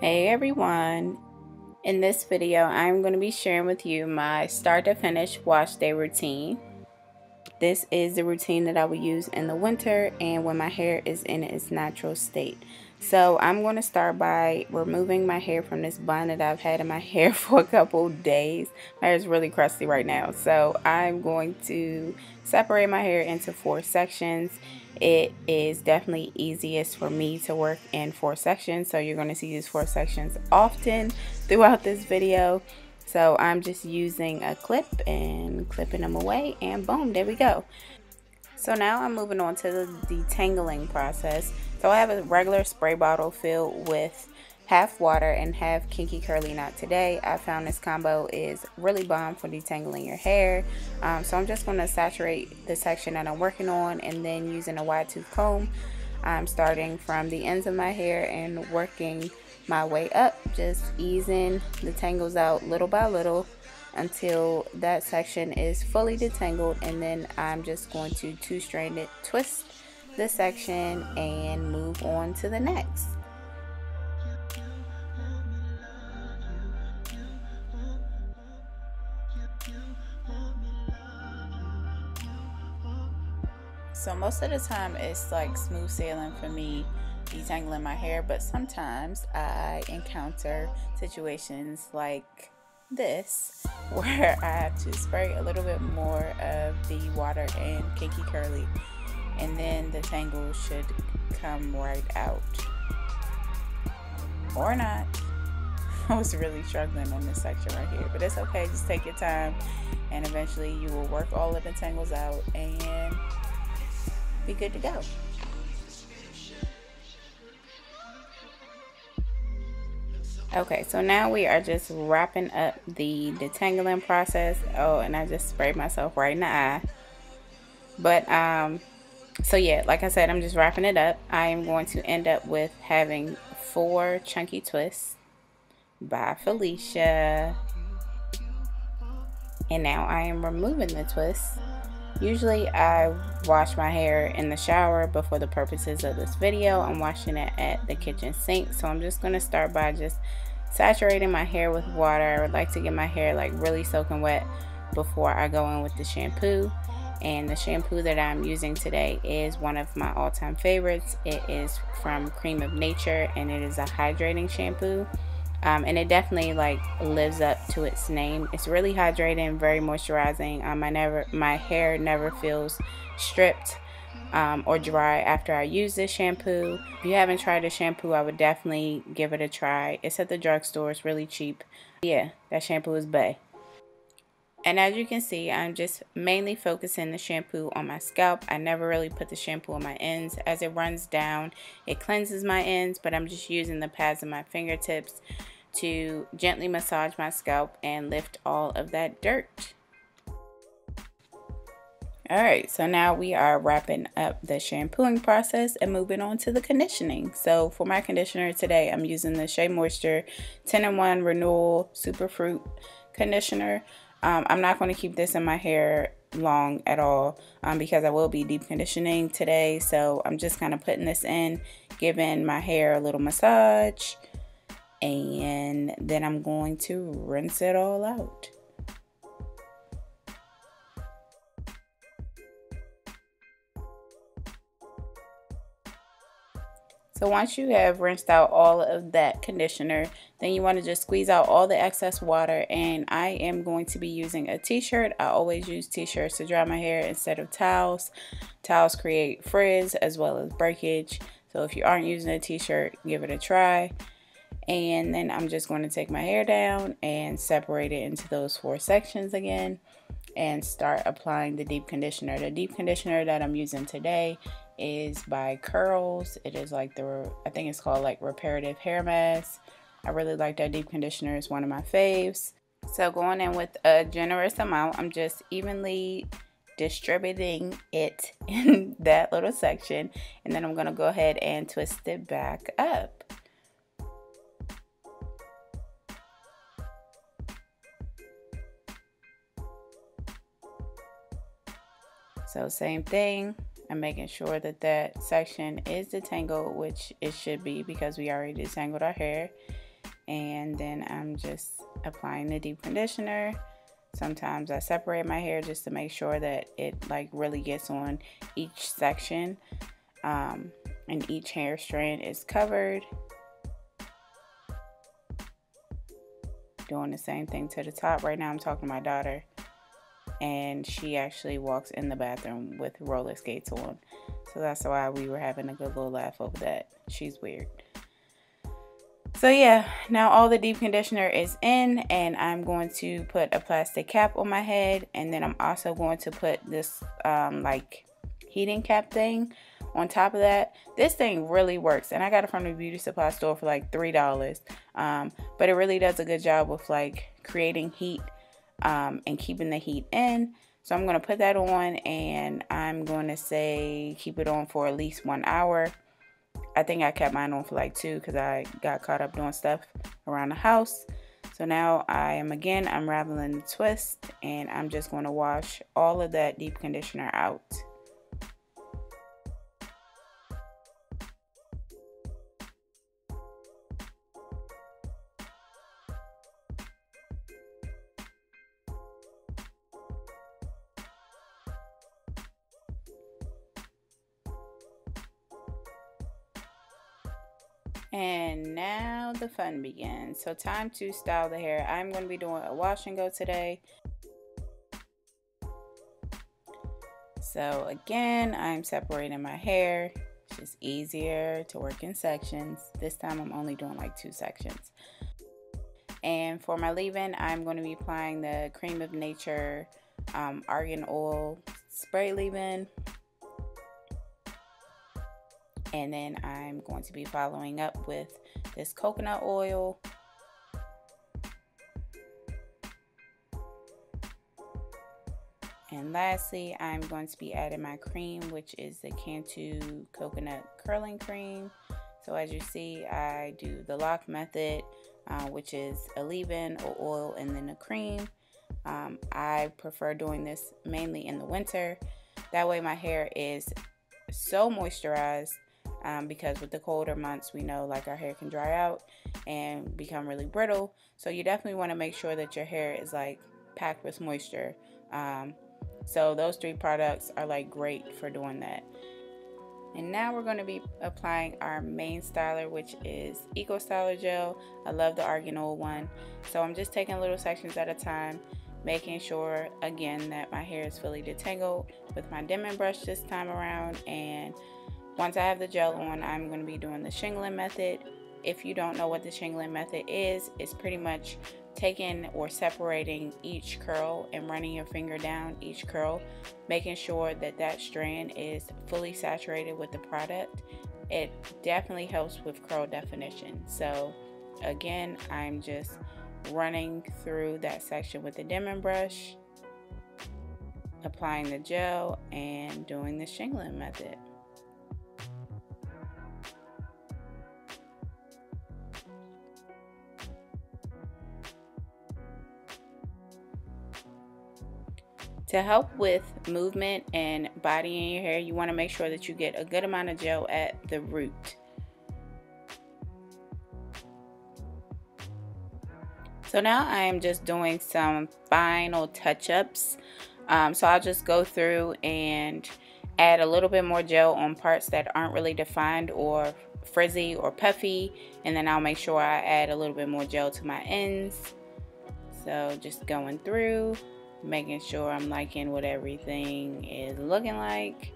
Hey everyone, in this video I'm going to be sharing with you my start to finish wash day routine. This is the routine that I will use in the winter and when my hair is in its natural state. So I'm going to start by removing my hair from this bun that I've had in my hair for a couple days. My hair is really crusty right now, so I'm going to separate my hair into 4 sections. It is definitely easiest for me to work in 4 sections, so you're going to see these 4 sections often throughout this video. So I'm just using a clip and clipping them away, and boom, there we go. So now I'm moving on to the detangling process. So I have a regular spray bottle filled with half water and half Kinky Curly Knot Today. I found this combo is really bomb for detangling your hair. So I'm just going to saturate the section that I'm working on, and then using a wide tooth comb, I'm starting from the ends of my hair and working my way up, just easing the tangles out little by little until that section is fully detangled, and then I'm just going to two-strand it, twist the section, and move on to the next. So most of the time it's like smooth sailing for me detangling my hair, but sometimes I encounter situations like this where I have to spray a little bit more of the water and Kinky Curly, and then the tangle should come right out. Or not. I was really struggling on this section right here, but it's okay. Just take your time and eventually you will work all of the tangles out and be good to go. Okay, so now we are just wrapping up the detangling process. Oh, and I just sprayed myself right in the eye. But so yeah, like I said, I'm just wrapping it up. I am going to end up with having 4 chunky twists by Felicia. And now I am removing the twists. Usually I wash my hair in the shower, but for the purposes of this video, I'm washing it at the kitchen sink. So I'm just going to start by just saturating my hair with water. I would like to get my hair like really soaking wet before I go in with the shampoo. And the shampoo that I'm using today is one of my all-time favorites. It is from Cream of Nature, and it is a hydrating shampoo. And it definitely like lives up to its name. It's really hydrating, very moisturizing. My hair never feels stripped or dry after I use this shampoo. If you haven't tried this shampoo, I would definitely give it a try. It's at the drugstore. It's really cheap. Yeah, that shampoo is bae. And as you can see, I'm just mainly focusing the shampoo on my scalp. I never really put the shampoo on my ends. As it runs down, it cleanses my ends, but I'm just using the pads of my fingertips to gently massage my scalp and lift all of that dirt. Alright, so now we are wrapping up the shampooing process and moving on to the conditioning. So for my conditioner today, I'm using the Shea Moisture 10-in-1 Renewal Superfruit Conditioner. I'm not going to keep this in my hair long at all because I will be deep conditioning today. So I'm just kind of putting this in, giving my hair a little massage, and then I'm going to rinse it all out. So once you have rinsed out all of that conditioner, then you want to just squeeze out all the excess water, and I am going to be using a t-shirt. I always use t-shirts to dry my hair instead of towels. Towels create frizz as well as breakage, so if you aren't using a t-shirt, give it a try. And then I'm just going to take my hair down and separate it into those 4 sections again and start applying the deep conditioner. The deep conditioner that I'm using today is by Curls. It is like I think it's called like Reparative hair mask. I really like that deep conditioner. It's one of my faves. So going in with a generous amount, I'm just evenly distributing it in that little section, and then I'm going to go ahead and twist it back up. So same thing, I'm making sure that that section is detangled, which it should be because we already detangled our hair. and then I'm just applying the deep conditioner. Sometimes I separate my hair just to make sure that it like really gets on each section, and each hair strand is covered. Doing the same thing to the top. Right now I'm talking to my daughter, and she actually walks in the bathroom with roller skates on, so that's why we were having a good little laugh over that. She's weird. So yeah, now all the deep conditioner is in, and I'm going to put a plastic cap on my head, and then I'm also going to put this like heating cap thing on top of that. This thing really works, and I got it from the beauty supply store for like $3, but it really does a good job with like creating heat and keeping the heat in. So I'm going to put that on, and I'm going to say keep it on for at least 1 hour. I think I kept mine on for like 2 because I got caught up doing stuff around the house. So now I am again unraveling the twist, and I'm just going to wash all of that deep conditioner out. And now the fun begins. So time to style the hair. I'm going to be doing a wash and go today. So again, I'm separating my hair. It's just easier to work in sections. This time I'm only doing like 2 sections. And for my leave-in, I'm going to be applying the Cream of Nature Argan Oil Spray Leave-In. And then I'm going to be following up with this coconut oil. And lastly, I'm going to be adding my cream, which is the Cantu Coconut Curling Cream. So as you see, I do the lock method, which is a leave-in, or oil, and then a cream. I prefer doing this mainly in the winter. That way my hair is so moisturized. Because with the colder months, we know like our hair can dry out and become really brittle. So you definitely want to make sure that your hair is like packed with moisture. So those 3 products are like great for doing that. And now we're going to be applying our main styler, which is Eco Styler Gel. I love the Argan Oil one. So I'm just taking little sections at a time, making sure again that my hair is fully detangled with my dimming brush this time around. And once I have the gel on, I'm going to be doing the shingling method. If you don't know what the shingling method is, it's pretty much taking or separating each curl and running your finger down each curl, making sure that that strand is fully saturated with the product. It definitely helps with curl definition. So again, I'm just running through that section with the dimming brush, applying the gel, and doing the shingling method. To help with movement and body in your hair, you want to make sure that you get a good amount of gel at the root. So now I am just doing some final touch-ups. So I'll just go through and add a little bit more gel on parts that aren't really defined or frizzy or puffy, and then I'll make sure I add a little bit more gel to my ends. So just going through, making sure I'm liking what everything is looking like.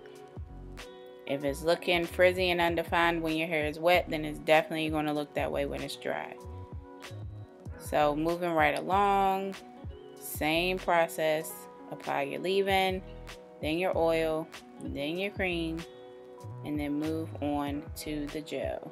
If it's looking frizzy and undefined when your hair is wet, then it's definitely going to look that way when it's dry. So moving right along, same process. Apply your leave-in, then your oil, then your cream, and then move on to the gel.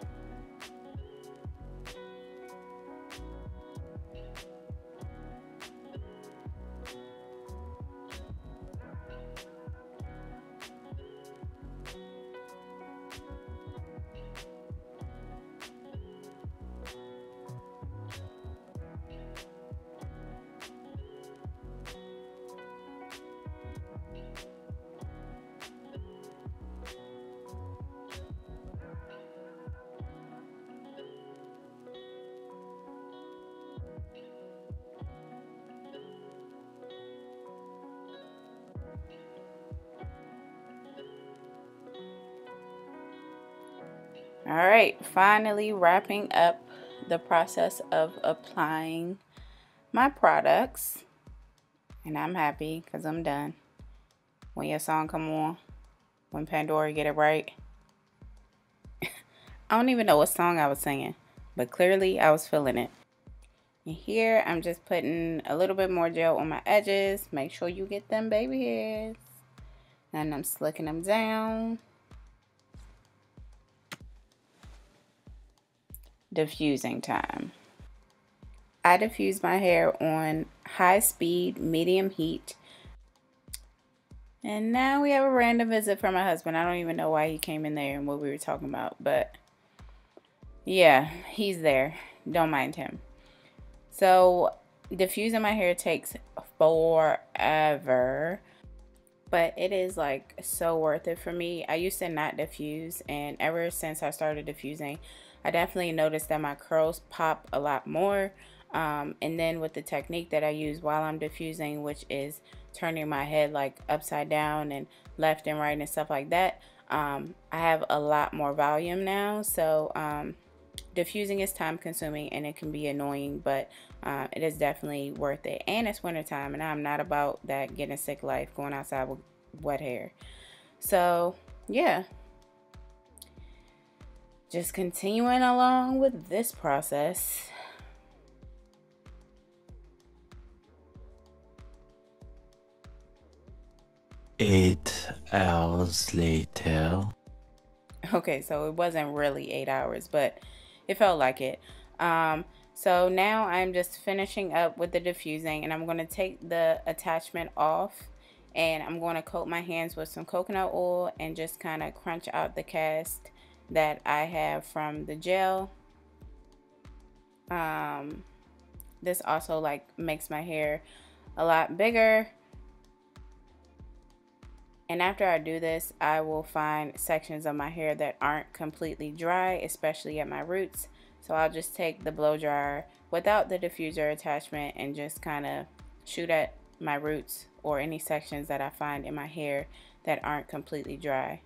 Alright, finally wrapping up the process of applying my products. And I'm happy because I'm done. When your song come on, when Pandora get it right. I don't even know what song I was singing, but clearly I was feeling it. And here I'm just putting a little bit more gel on my edges. Make sure you get them baby hairs. And I'm slicking them down. Diffusing time. I diffuse my hair on high speed, medium heat. And now we have a random visit from my husband. I don't even know why he came in there and what we were talking about, but yeah, he's there. Don't mind him. So diffusing my hair takes forever, but it is like so worth it for me. I used to not diffuse, and ever since I started diffusing, I definitely noticed that my curls pop a lot more. And then with the technique that I use while I'm diffusing, which is turning my head like upside down and left and right and stuff like that, I have a lot more volume now. So diffusing is time consuming and it can be annoying, but it is definitely worth it. And it's wintertime, and I'm not about that getting sick life going outside with wet hair. So yeah, just continuing along with this process. Eight hours later. Okay, so it wasn't really 8 hours, but it felt like it. So now I'm just finishing up with the diffusing, and I'm going to take the attachment off, and I'm going to coat my hands with some coconut oil and just kind of crunch out the cast that I have from the gel. This also like makes my hair a lot bigger. And after I do this, I will find sections of my hair that aren't completely dry, especially at my roots. So I'll just take the blow dryer without the diffuser attachment and just kind of shoot at my roots or any sections that I find in my hair that aren't completely dry.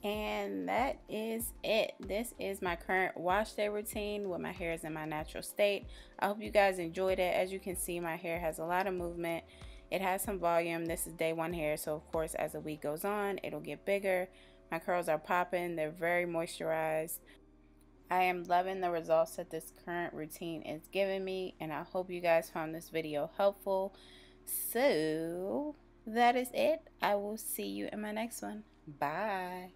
And that is it. This is my current wash day routine with my hair is in my natural state. I hope you guys enjoyed it. As you can see, my hair has a lot of movement. It has some volume. This is day one hair, so of course as the week goes on, it'll get bigger. My curls are popping. They're very moisturized. I am loving the results that this current routine is giving me, and I hope you guys found this video helpful. So that is it. I will see you in my next one. Bye.